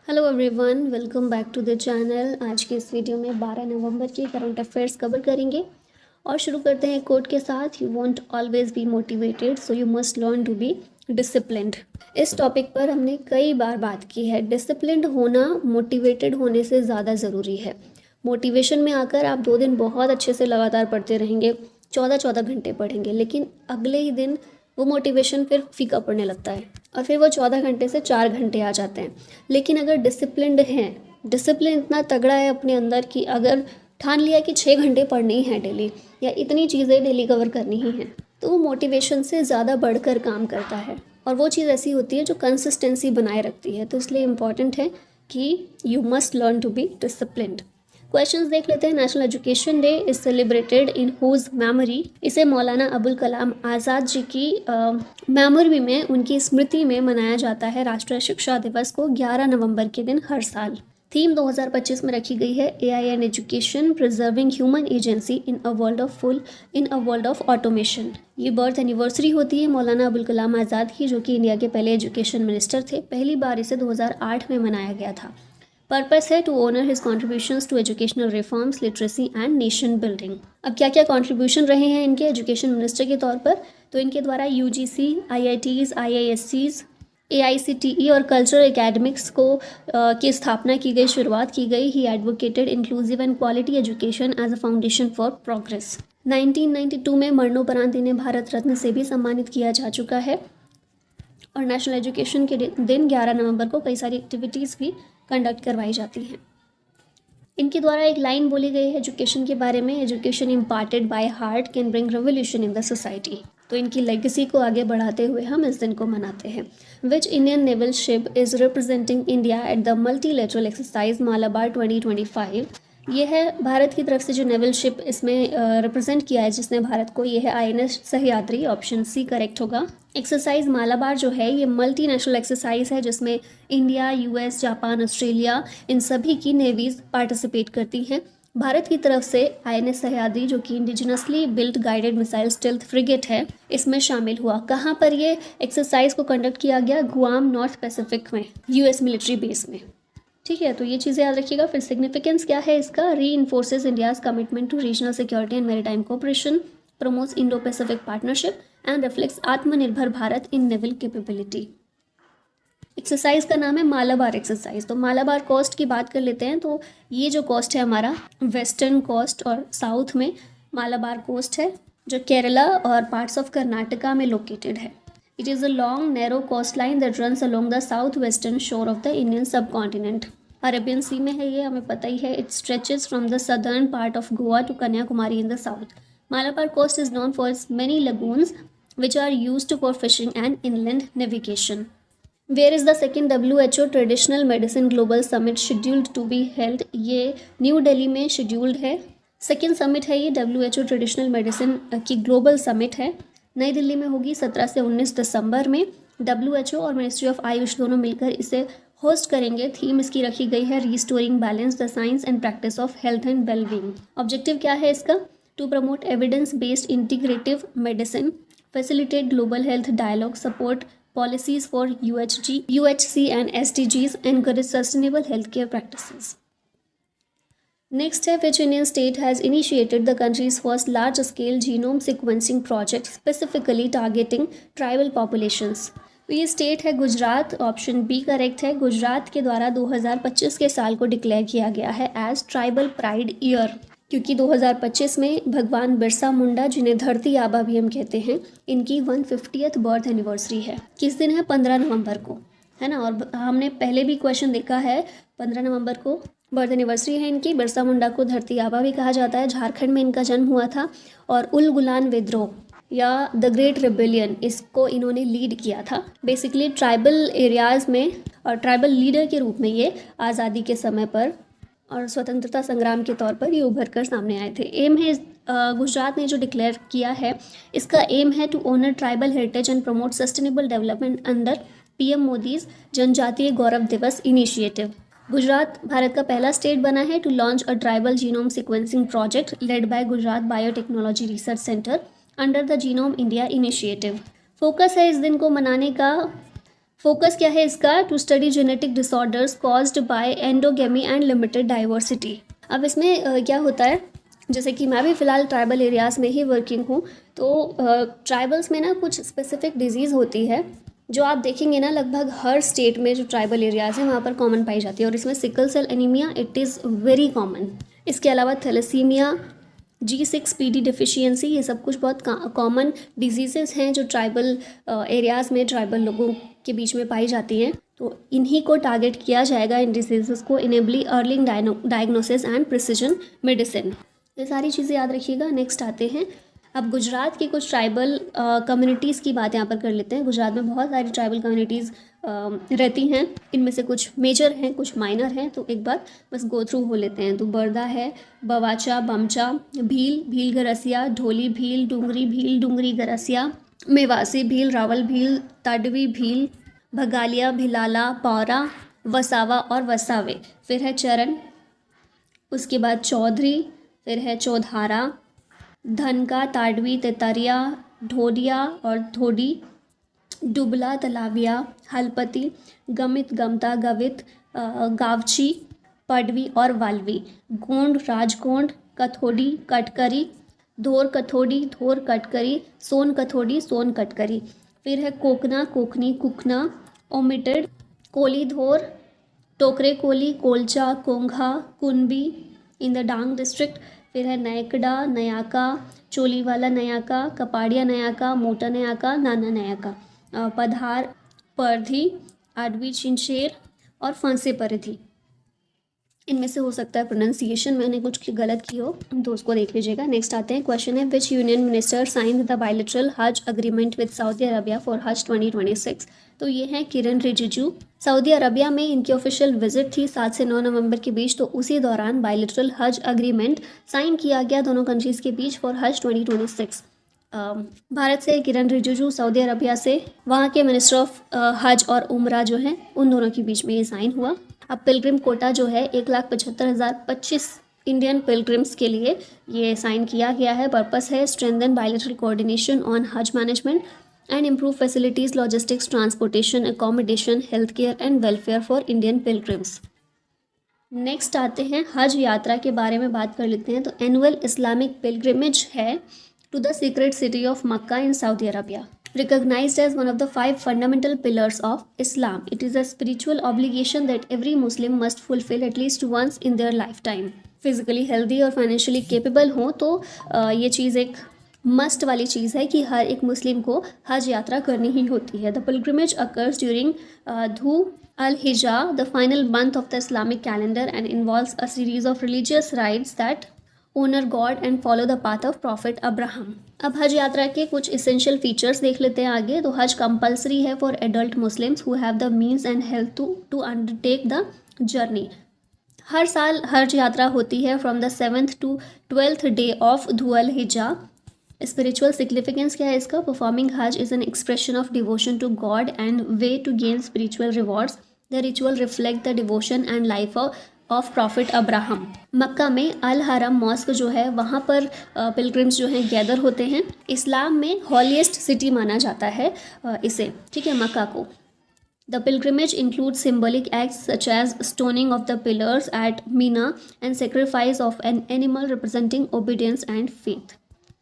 Hello everyone, welcome back to the channel. आज के इस वीडियो में 12 नवंबर के करंट अफेयर्स कवर करेंगे और शुरू करते हैं कोट के साथ। You want always be motivated so you must learn to be disciplined. इस टॉपिक पर हमने कई बार बात की है। डिसिप्लिन्ड होना मोटिवेटेड होने से ज़्यादा ज़रूरी है। मोटिवेशन में आकर आप 2 दिन बहुत अच्छे से लगातार पढ़ते रहेंगे, 14-14 घंटे पढ़ेंगे, लेकिन अगले ही दिन वो मोटिवेशन फिर फीका पड़ने लगता है और फिर वो 14 घंटे से 4 घंटे आ जाते हैं। लेकिन अगर डिसिप्लिन्ड हैं, डिसिप्लिन इतना तगड़ा है अपने अंदर कि अगर ठान लिया कि 6 घंटे पढ़नी ही है डेली या इतनी चीज़ें डेली कवर करनी ही हैं, तो वो मोटिवेशन से ज़्यादा बढ़कर काम करता है और वो चीज़ ऐसी होती है जो कंसिस्टेंसी बनाए रखती है। तो इसलिए इम्पॉर्टेंट है कि you must learn to be disciplined. Questions देख लेते हैं। National education day is celebrated in whose memory. इसे मौलाना अबुल कलाम आज़ाद जी की मेमोरी में, उनकी स्मृति में मनाया जाता है राष्ट्रीय शिक्षा दिवस को 11 नवंबर के दिन हर साल। थीम 2025 में रखी गई है AI and education preserving human agency in a world of automation. ये बर्थ एनिवर्सरी होती है मौलाना अबुल कलाम आज़ाद की, जो कि इंडिया के पहले एजुकेशन मिनिस्टर थे। पहली बार इसे 2008 में मनाया गया था। पर्पस है to honour his contributions to educational reforms, literacy and nation building. अब क्या क्या कॉन्ट्रीब्यूशन रहे हैं इनके एजुकेशन मिनिस्टर के तौर पर, तो इनके द्वारा यूजीसी, आईआईटीज, आईआईएससीज, एआईसीटीई और कल्चरल एकेडमिक्स की स्थापना की गई, शुरुआत की गई। He advocated inclusive and quality education as a foundation for progress. 1992 में मरणोपरांत इन्हें भारत रत्न से भी सम्मानित किया जा चुका है। और नेशनल एजुकेशन के दिन 11 नवंबर को कई सारी एक्टिविटीज़ भी कंडक्ट करवाई जाती हैं। इनके द्वारा एक लाइन बोली गई है एजुकेशन के बारे में, education imparted by heart can bring revolution in the society. तो इनकी लेगेसी को आगे बढ़ाते हुए हम इस दिन को मनाते हैं। Which Indian naval ship is representing India at the multilateral exercise Malabar 2025। ये है भारत की तरफ से जो नेवल शिप इसमें रिप्रेजेंट किया है जिसने भारत को, ये है INS Sahyadri. Option C correct होगा। एक्सरसाइज मालाबार जो है ये मल्टी नेशनल एक्सरसाइज है जिसमें इंडिया, यूएस, जापान, ऑस्ट्रेलिया, इन सभी की नेवीज पार्टिसिपेट करती हैं। भारत की तरफ से आईएनएस सह्याद्री, जो कि indigenously built guided missile stealth frigate है, इसमें शामिल हुआ। कहाँ पर ये एक्सरसाइज को कंडक्ट किया गया? गुआम, नॉर्थ पैसिफिक में, यूएस मिलिट्री बेस में। ठीक है, तो ये चीज़ें याद रखिएगा। फिर सिग्निफिकेंस क्या है इसका? Reinforces India's commitment to regional security and maritime cooperation, promotes Indo Pacific partnership and reflects Atmanirbhar Bharat in naval capability. Exercise का नाम है मालाबार एक्सरसाइज। तो मालाबार कोस्ट की बात कर लेते हैं। तो ये जो कोस्ट है हमारा वेस्टर्न कोस्ट और साउथ में मालाबार कोस्ट है, जो केरला और पार्ट्स ऑफ कर्नाटका में लोकेटेड है। It is a long narrow coast line that runs along the south western shore of the Indian subcontinent. Arabian sea में है ये, हमें पता ही है। It stretches from the southern part of Goa to Kanyakumari in the south. Malabar coast is known for its many lagoons which are used for fishing and inland navigation. Where is the second WHO Traditional Medicine Global Summit scheduled to be held? ये new Delhi में scheduled है। Second summit है ये WHO traditional medicine की global summit है। नई दिल्ली में होगी 17 से 19 दिसंबर में। WHO और मिनिस्ट्री ऑफ आयुष दोनों मिलकर इसे होस्ट करेंगे। थीम इसकी रखी गई है restoring balance, the science and practice of health and wellbeing. Objective क्या है इसका? To promote evidence-based integrative medicine, facilitate global health dialogue, support policies for UHC and SDGs, encourage sustainable healthcare practices. Next है, which Indian state has initiated the country's first large-scale genome sequencing project specifically targeting tribal populations? तो ये state है Gujarat. Option B correct है। गुजरात के द्वारा 2025 के साल को डिक्लेयर किया गया है एज ट्राइबल प्राइड ईयर, क्योंकि 2025 में भगवान बिरसा मुंडा, जिन्हें धरती आबा भी हम कहते हैं, इनकी 150th बर्थ एनिवर्सरी है। किस दिन है? 15 नवंबर को, है ना। और हमने पहले भी क्वेश्चन देखा है, 15 नवंबर को बर्थ एनिवर्सरी है इनकी। बिरसा मुंडा को धरती आबा भी कहा जाता है। झारखंड में इनका जन्म हुआ था और उल गुलान विद्रोह या द ग्रेट रिबेलियन, इसको इन्होंने लीड किया था। बेसिकली ट्राइबल एरियाज़ में और ट्राइबल लीडर के रूप में ये आज़ादी के समय पर और स्वतंत्रता संग्राम के तौर पर ये उभर कर सामने आए थे। एम है गुजरात ने जो डिक्लेयर किया है, इसका एम है to honour tribal heritage and promote sustainable development under PM Modi's Janjatiya Gaurav दिवस इनिशिएटिव। गुजरात भारत का पहला स्टेट बना है to launch a tribal genome sequencing project led by Gujarat biotechnology research centre under the genome India initiative. Focus है इस दिन को मनाने का फोकस क्या है इसका? To study genetic disorders caused by endogamy and limited diversity. अब इसमें क्या होता है, जैसे कि मैं भी फ़िलहाल ट्राइबल एरियाज़ में ही वर्किंग हूँ, तो ट्राइबल्स में ना कुछ स्पेसिफिक डिजीज़ होती है जो आप देखेंगे ना लगभग हर स्टेट में जो ट्राइबल एरियाज़ हैं वहाँ पर कॉमन पाई जाती है, और इसमें sickle cell anaemia it is very common. इसके अलावा थैलेसीमिया, G6PD डिफिशियंसी, ये सब कुछ बहुत कॉमन डिजीज़ेस हैं जो ट्राइबल एरियाज़ में ट्राइबल लोगों के बीच में पाई जाती हैं। तो इन्हीं को टारगेट किया जाएगा, इन डिजीज़ को, enable early diagnosis and precision medicine. ये सारी चीज़ें याद रखिएगा। नेक्स्ट आते हैं, अब गुजरात की कुछ ट्राइबल कम्युनिटीज़ की बात यहाँ पर कर लेते हैं। गुजरात में बहुत सारी ट्राइबल कम्युनिटीज़ रहती हैं, इनमें से कुछ मेजर हैं, कुछ माइनर हैं, तो एक बार बस गो थ्रू हो लेते हैं। तो बरदा है, बवाचा, बमचा, भील, भील गरसिया, ढोली भील, डूंगरी भील, डूंगरी गरसिया, मेवासी भील, रावल भील, तडवी भील, भगालिया, भिलाला, पौरा, वसावा और वसावे। फिर है चरण, उसके बाद चौधरी, फिर है चौधारा, धनका, ताडवी, तेतरिया, ढोडिया और धोडी, डुबला, तलाविया, हलपति, गमित, गमता, गवित, गावची, पडवी और वाल्वी, गोंड, राजगोंड, कथोडी, कटकरी, धोर कथोडी, धोर कटकरी, सोन कथोडी, सोन कटकरी। फिर है कोकना, कोकनी, कुकना, ओमिटेड, कोली धोर, टोकरे Koli, कोलचा, कोंघा, कुनबी in the Dang district. फिर है नयकड़ा, नयाका, चोलीवाला नयाका, कपाड़िया नयाका, मोटा नयाका, नाना नयाका, पधार, परधी, आडवी, चिंशेर और फांसे परिधि। इनमें से हो सकता है प्रोनाउंसिएशन मैंने कुछ गलत की हो तो उसको देख लीजिएगा। नेक्स्ट आते हैं, क्वेश्चन है which union minister signed the bilateral Hajj agreement with Saudi Arabia for Hajj 2026। तो ये हैं किरण रिजिजू। सऊदी अरबिया में इनकी ऑफिशियल विजिट थी 7 से 9 नवंबर के बीच, तो उसी दौरान बायलैटरल हज अग्रीमेंट साइन किया गया दोनों कंट्रीज़ के बीच फॉर हज 2026। भारत से किरण रिजिजू, सऊदी अरबिया से वहाँ के मिनिस्टर ऑफ हज और उम्रा जो हैं उन दोनों के बीच में ये साइन हुआ। अब पिलग्रिम कोटा जो है 1,75,025 इंडियन पिलग्रिम्स के लिए ये साइन किया गया है। पर्पस है स्ट्रेंथन बायलैटरल कोऑर्डिनेशन ऑन हज management and improve facilities, logistics, transportation, accommodation, health care and welfare for Indian pilgrims. Next आते हैं, हज यात्रा के बारे में बात कर लेते हैं। तो एनुअल इस्लामिक पिलग्रिमेज है to the sacred city of Makkah in Saudi Arabia. Recognized as one of the 5 fundamental pillars of Islam, it is a spiritual obligation that every Muslim must fulfill at least once in their lifetime. Physically healthy और financially capable हो तो ये चीज़ एक must वाली चीज़ है कि हर एक मुस्लिम को हज यात्रा करनी ही होती है। The pilgrimage occurs during Dhu al-Hijjah, the final month of the Islamic calendar, and involves a series of religious rites that owner God and follow the path of prophet Abraham. अब हज यात्रा के कुछ इसेंशियल फीचर्स देख लेते हैं आगे। तो हज कंपलसरी है for adult Muslims who have the means and health to undertake the journey. हर साल हज यात्रा होती है from the 7th to 12th day of Dhul Hijjah. Spiritual significance क्या है इसका? Performing Hajj is an expression of devotion to God and way to gain spiritual rewards. The ritual reflect the devotion and life of prophet Abraham. Mecca में Al हरम mask जो है वहाँ पर pilgrims जो हैं गैदर होते हैं। इस्लाम में हॉलीएस्ट सिटी माना जाता है इसे, ठीक है, मक्का को। The pilgrimage include symbolic acts such as stoning of the pillars at Mina and sacrifice of an animal representing obedience and faith.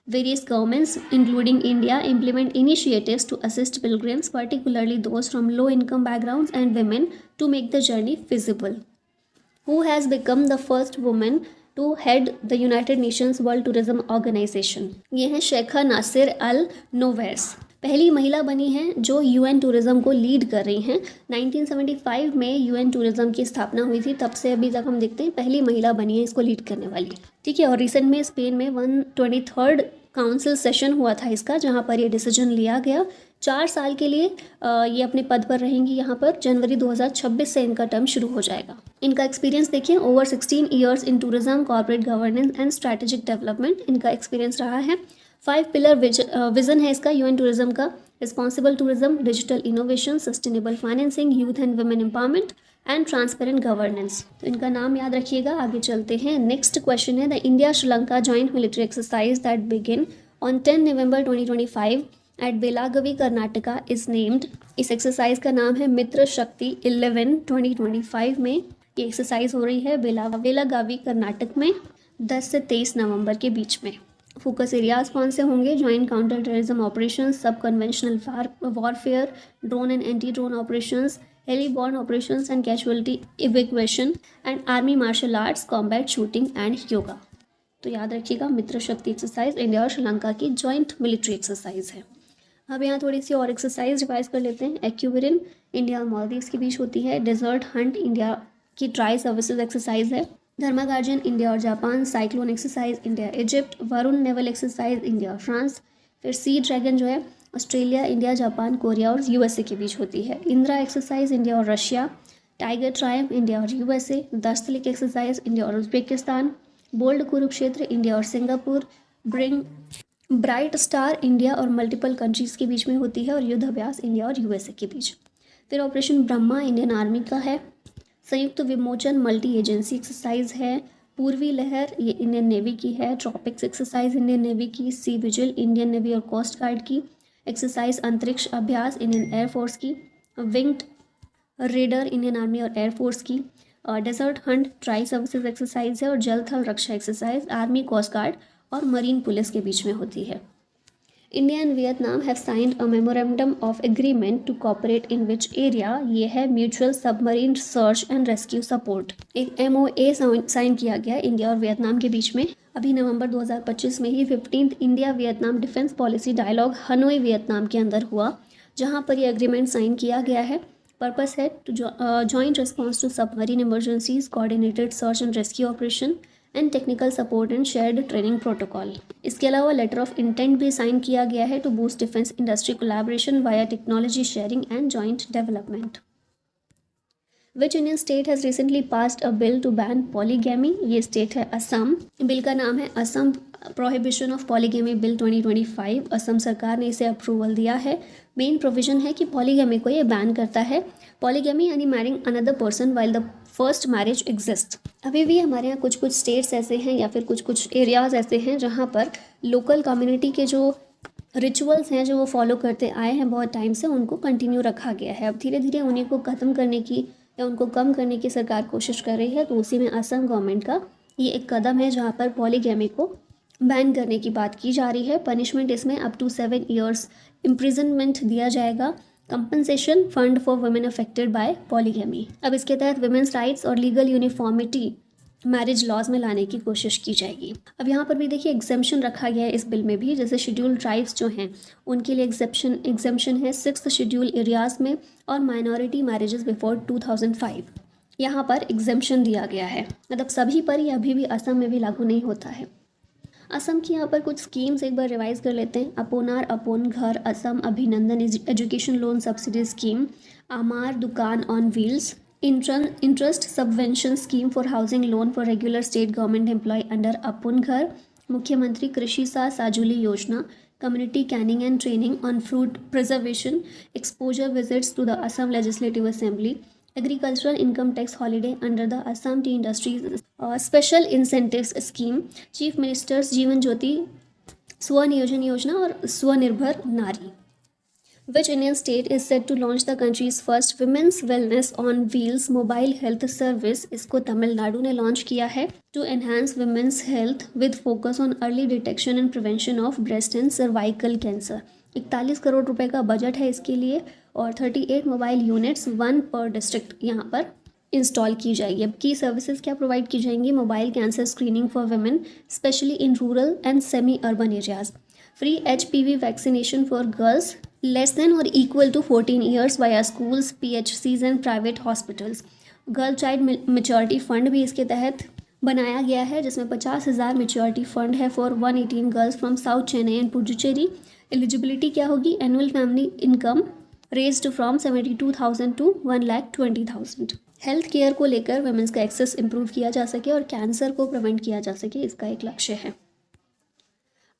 Various governments, including India, implement initiatives to assist pilgrims, particularly those from low-income backgrounds and women, to make the journey feasible. Who has become the first woman to head the United Nations World Tourism Organization? ये हैं शेखा नासिर अल novice. पहली महिला बनी हैं जो UN tourism को lead कर रही हैं। 1975 में यूएन टूरिज़्म की स्थापना हुई थी, तब से अभी तक हम देखते हैं पहली महिला बनी है इसको लीड करने वाली, ठीक है। और रिसेंट में स्पेन में 123rd काउंसिल सेशन हुआ था इसका, जहाँ पर ये डिसीजन लिया गया। 4 साल के लिए ये अपने पद पर रहेंगी यहाँ पर। जनवरी 2026 से इनका टर्म शुरू हो जाएगा। इनका एक्सपीरियंस देखिए, over 16 years in tourism, corporate governance and strategic development इनका एक्सपीरियंस रहा है। 5 पिलर विजन है इसका यूएन टूरिज्म का। Responsible tourism, digital innovation, sustainable financing, youth and women empowerment and transparent governance. तो इनका नाम याद रखिएगा। आगे चलते हैं। नेक्स्ट क्वेश्चन है, the India Sri Lanka joint military exercise that begin on 10 November 2025 at Belagavi Karnataka is named. इस एक्सरसाइज का नाम है मित्र शक्ति 11 2025 में ये एक्सरसाइज हो रही है बेलागावी कर्नाटक में 10 से 23 नवंबर के बीच में। फोकस एरियाज कौन से होंगे? Joint counter terrorism operations, sub conventional warfare, drone and anti drone operations, heliborne operations and casualty evacuation and army martial arts, combat shooting and yoga. तो याद रखिएगा मित्र शक्ति एक्सरसाइज इंडिया और श्रीलंका की जॉइंट मिलिट्री एक्सरसाइज है। अब यहाँ थोड़ी सी और एक्सरसाइज रिवाइज कर लेते हैं। एक्यूबेरिन इंडिया और मालदीव्स के बीच होती है। डेजर्ट हंट इंडिया की ट्राई सर्विसेज एक्सरसाइज है। धर्मा गार्जियन इंडिया और Japan. Cyclone exercise India Egypt. Varun naval exercise India और फ्रांस। फिर सी ड्रैगन जो है ऑस्ट्रेलिया, इंडिया, जापान, कोरिया और यूएसए के बीच होती है। इंदिरा एक्सरसाइज इंडिया और रशिया। टाइगर ट्रायम्फ इंडिया और यूएसए। दस्तलिक एक्सरसाइज इंडिया और उज्बेकिस्तान। बोल्ड कुरुक्षेत्र इंडिया और सिंगापुर। ब्राइट स्टार इंडिया और मल्टीपल कंट्रीज़ के बीच में होती है। और युद्ध अभ्यास इंडिया और यूएसए के बीच। फिर ऑपरेशन ब्रह्मा इंडियन आर्मी का है। संयुक्त विमोचन मल्टी एजेंसी एक्सरसाइज है। पूर्वी लहर ये इंडियन नेवी की है। ट्रॉपिक्स एक्सरसाइज इंडियन नेवी की। सी विजिल इंडियन नेवी और कोस्ट गार्ड की। Exercise Antariksh Abhyas Indian air force की। विंग्ड रेडर इंडियन आर्मी और एयरफोर्स की। Desert hunt tri services exercise है। और Jal Thal Raksha exercise army, coast guard और मरीन पुलिस के बीच में होती है। India and Vietnam have signed a memorandum of agreement to cooperate in which area. ये है mutual submarine search and rescue support. एक MOA साइन किया गया इंडिया और वियतनाम के बीच में। अभी नवंबर 2025 में ही 15th India Vietnam defence policy dialogue Hanoi Vietnam के अंदर हुआ, जहाँ पर ये एग्रीमेंट साइन किया गया है। पर्पस है to joint response to submarine emergencies, coordinated search and rescue operation and technical support and shared training protocol. इसके अलावा लेटर ऑफ इंटेंट भी साइन किया गया है to boost defence industry collaboration via technology sharing and joint development. Which Indian state has recently passed a bill to ban polygamy? ये state है Assam. Bill का नाम है Assam prohibition of polygamy bill 2025। Assam सरकार ने इसे अप्रूवल दिया है। मेन प्रोविजन है कि पॉलीगैमी को ये बैन करता है। पॉलीगैमी यानी marrying another person while the first marriage exist. अभी भी हमारे यहाँ कुछ कुछ स्टेट्स ऐसे हैं या फिर कुछ कुछ एरियाज़ ऐसे हैं जहाँ पर लोकल कम्युनिटी के जो रिचुअल्स हैं जो वो फॉलो करते आए हैं बहुत टाइम से, उनको कंटिन्यू रखा गया है। अब धीरे धीरे उन्हीं को ख़त्म करने की या उनको कम करने की सरकार कोशिश कर रही है। तो उसी में असम गवर्नमेंट का ये एक कदम है जहाँ पर पॉलीगैमी को बैन करने की बात की जा रही है। पनिशमेंट इसमें अप टू 7 years इम्प्रिजनमेंट दिया जाएगा। Compensation fund for women affected by polygamy. अब इसके तहत वुमेन्स राइट्स और लीगल यूनिफॉर्मिटी मैरिज लॉज में लाने की कोशिश की जाएगी। अब यहाँ पर भी देखिए एग्जेम्पशन रखा गया है इस बिल में भी। जैसे शेड्यूल्ड ट्राइब्स जो हैं उनके लिए एग्जेम्पशन है 6th शेड्यूल एरियाज में और माइनॉरिटी मैरिजेस बिफोर 2005। यहाँ पर एग्जेम्पशन दिया गया है, मतलब सभी पर ही अभी भी असम में भी लागू नहीं होता है। असम की यहाँ पर कुछ स्कीम्स एक बार रिवाइज कर लेते हैं। अपोनार अपोन घर असम अभिनंदन education loan subsidy scheme. Amar Dukan on wheels. Interest subvention scheme for housing loan for regular state government employ under Apun Ghar. Mukhyamantri Krishi Sajuli Yojana. Community canning and training on fruit preservation. Exposure visits to the Assam legislative assembly. Agricultural income tax holiday under the Assam tea industries special incentives scheme. Chief minister's Jiban Jyoti Swaniyojan योजना और स्वनिर्भर नारी। Which Indian state is set to launch the country's first women's wellness on wheels mobile health service? इसको तमिलनाडु ने launch किया है। To enhance women's health with focus on early detection and prevention of breast and cervical cancer। 41 crore रुपए का budget है इसके लिए और 38 मोबाइल यूनिट्स 1 पर डिस्ट्रिक्ट यहाँ पर इंस्टॉल की जाएगी। अब की सर्विसेज क्या प्रोवाइड की जाएंगी? Mobile cancer screening for women specially in rural and semi urban areas. Free HPV vaccination for girls less than or equal to 14 years via schools, PHCs and private hospitals। Girl child maturity fund भी इसके तहत बनाया गया है, जिसमें 50,000 maturity fund है for 118 girls from south Chennai and Puducherry. Eligibility क्या होगी? Annual family income raised from 72,000 to 1,20,000। Health care को लेकर वुमेन्स का एक्सेस इंप्रूव किया जा सके और कैंसर को प्रिवेंट किया जा सके, इसका एक लक्ष्य है।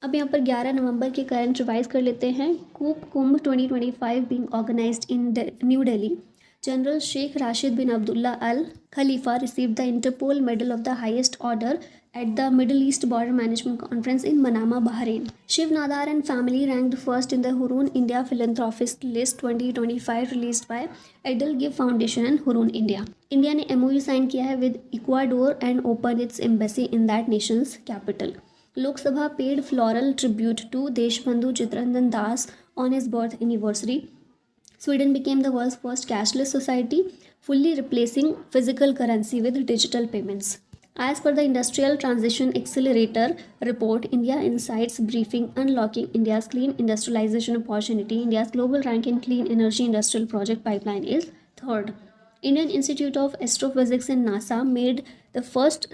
अब यहाँ पर 11 नवंबर के करंट रिवाइज कर लेते हैं। कूप Kumbh 2025 being organised in New Delhi. General Sheikh Rashid bin Abdullah Al Khalifa received the Interpol Medal of the highest order at the Middle East Border Management Conference in Manama, Bahrain. Shiv Nadar and family ranked first in the Hurun India Philanthropist List 2025 released by Edelgive Foundation and Hurun India. India ने MOU sign किया है with Ecuador and opened its embassy in that nation's capital. Lok Sabha paid floral tribute to Deshbandhu Chitranjan Das on his birth anniversary. Sweden became the world's first cashless society, fully replacing physical currency with digital payments. As per the Industrial Transition Accelerator report, India Insights briefing Unlocking India's Clean Industrialization Opportunity, India's global rank in clean energy industrial project pipeline is third. Indian Institute of Astrophysics in NASA made the first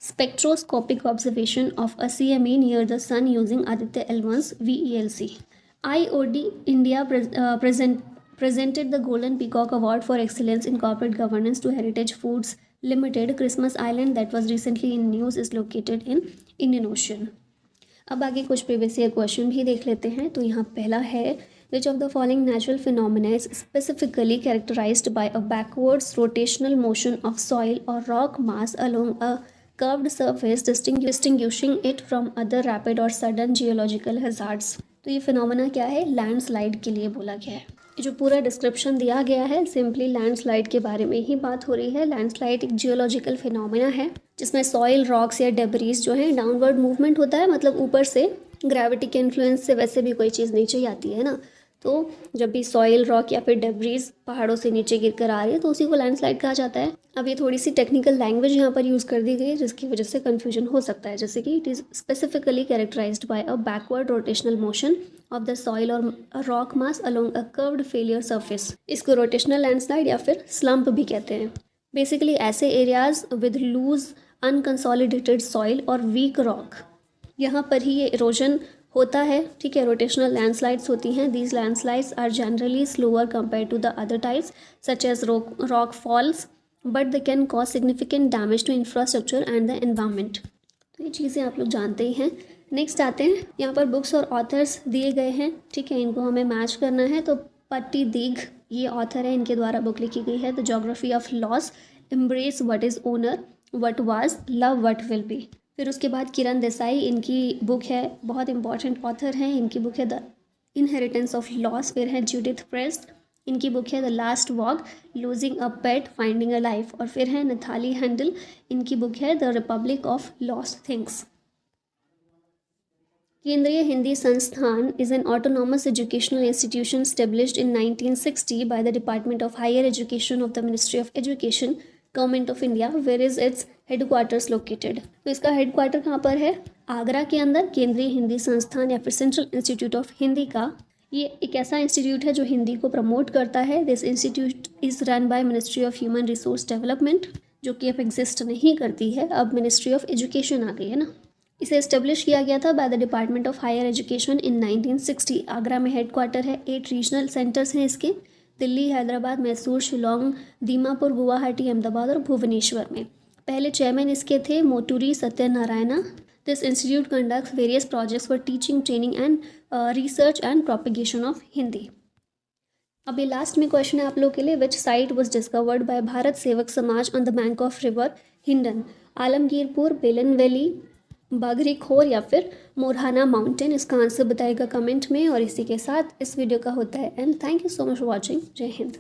spectroscopic observation of a CME near the Sun using Aditya L1's VELC. IOD India presented the Golden Peacock Award for Excellence in Corporate Governance to Heritage Foods Limited. Christmas Island that was recently in news is located in Indian Ocean. अब आगे कुछ previous year question भी देख लेते हैं. तो यहाँ पहला है, which of the following natural phenomena is specifically characterized by a backwards rotational motion of soil or rock mass along a curved surface, distinguishing it from other rapid or sudden geological hazards. तो ये phenomena क्या है? Landslide के लिए बोला गया है. ये जो पूरा डिस्क्रिप्शन दिया गया है सिंपली लैंडस्लाइड के बारे में ही बात हो रही है. लैंडस्लाइड एक जियोलॉजिकल फिनोमेना है जिसमें सॉइल, रॉक्स या डेब्रीज जो है डाउनवर्ड मूवमेंट होता है, मतलब ऊपर से ग्रेविटी के इन्फ्लुएंस से वैसे भी कोई चीज़ नीचे आती है ना. तो जब भी सॉइल, रॉक या फिर डेब्रीज पहाड़ों से नीचे गिर कर आ रही है तो उसी को लैंडस्लाइड कहा जाता है. अब ये थोड़ी सी टेक्निकल लैंग्वेज यहाँ पर यूज़ कर दी गई है जिसकी वजह से कन्फ्यूजन हो सकता है. जैसे कि it is specifically characterised by a backward rotational motion of the soil और rock mass along a curved failure surface. इसको रोटेशनल लैंडस्लाइड या फिर स्लम्प भी कहते हैं. बेसिकली ऐसे areas with loose unconsolidated soil और वीक रॉक, यहाँ पर ही ये इरोजन होता है. ठीक है, रोटेशनल लैंडस्लाइड्स होती हैं. These landslides are generally slower compare to the other types such as rock falls, but they can cause significant damage to infrastructure and the environment. तो ये चीज़ें आप लोग जानते ही हैं. नेक्स्ट आते हैं, यहाँ पर बुक्स और ऑथर्स दिए गए हैं. ठीक है, इनको हमें मैच करना है. तो पट्टी दीघ ये ऑथर है, इनके द्वारा बुक लिखी गई है the geography of loss, embrace what is owner, what was, love what will be. फिर उसके बाद किरण देसाई, इनकी बुक है, बहुत इंपॉर्टेंट ऑथर हैं, इनकी बुक है द इनहेरिटेंस ऑफ लॉस. फिर है जूडिथ प्रेस्ट, इनकी बुक है the last walk, losing a pet, finding a life. और फिर है नथाली हैंडल, इनकी बुक है the republic of lost things. Kendriya Hindi Sansthan is an autonomous educational institution established in 1960 by the department of higher education of the ministry of education, government of India. Where is its headquarters located? तो इसका headquarter कहाँ पर है? आगरा के अंदर. केंद्रीय हिंदी संस्थान या फिर सेंट्रल इंस्टीट्यूट ऑफ हिंदी का ये एक ऐसा इंस्टीट्यूट है जो हिंदी को प्रमोट करता है. This institute is run by ministry of human resource development, जो कि अब एग्जिस्ट नहीं करती है, अब मिनिस्ट्री ऑफ एजुकेशन आ गई है ना. इसे इस्टेब्लिश किया गया था by the department of higher education in 1960. Agra में हेडक्वार्टर है. 8 रीजनल सेंटर्स हैं इसके, दिल्ली, हैदराबाद, मैसूर, शिलोंग, दीमापुर, गुवाहाटी, अहमदाबाद और भुवनेश्वर में. पहले चेयरमैन इसके थे Moturi Satyanarayana. This institute conducts various projects for teaching, training and research and propagation of Hindi. अब ये लास्ट में क्वेश्चन है आप लोग के लिए, विच site was discovered by Bharat सेवक समाज on the bank of river Hindon? Alamgirpur, बेलन वैली, बाघरी खोर या फिर मोरहाना माउंटेन? इसका आंसर बताएगा कमेंट में. और इसी के साथ इस वीडियो का होता है and thank you so much for watching. जय हिंद.